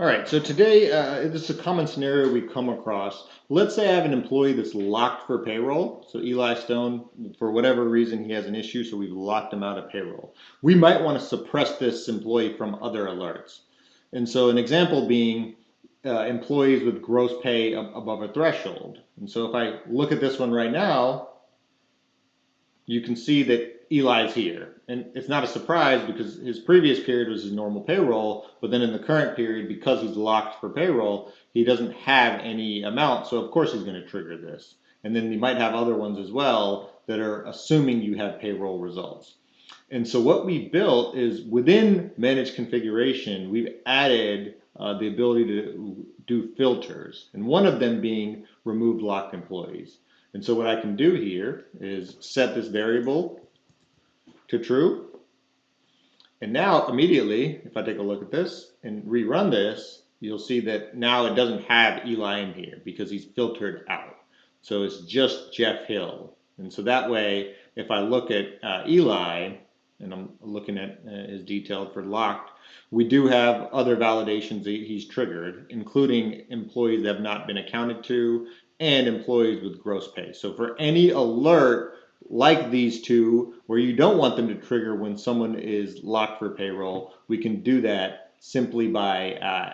All right, so today, this is a common scenario we come across. Let's say I have an employee that's locked for payroll. So Eli Stone, for whatever reason, he has an issue, so we've locked him out of payroll. We might want to suppress this employee from other alerts. And so an example being employees with gross pay above a threshold. And so if I look at this one right now, you can see that Eli's here. And it's not a surprise because his previous period was his normal payroll, but then in the current period, because he's locked for payroll, he doesn't have any amount, so of course he's going to trigger this. And then you might have other ones as well that are assuming you have payroll results. And so what we built is within managed configuration, we've added the ability to do filters, and one of them being remove locked employees. And so what I can do here is set this variable to true. And now immediately, if I take a look at this and rerun this, you'll see that now it doesn't have Eli in here because he's filtered out. So it's just Jeff Hill. And so that way, if I look at Eli, and I'm looking at his detail for locked, we do have other validations that he's triggered, including employees that have not been accounted to and employees with gross pay. So for any alert like these two, where you don't want them to trigger when someone is locked for payroll, we can do that simply by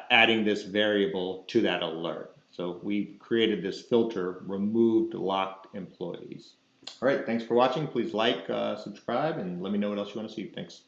adding this variable to that alert. So we've created this filter, removed locked employees. All right, thanks for watching. Please like, subscribe, and let me know what else you want to see. Thanks.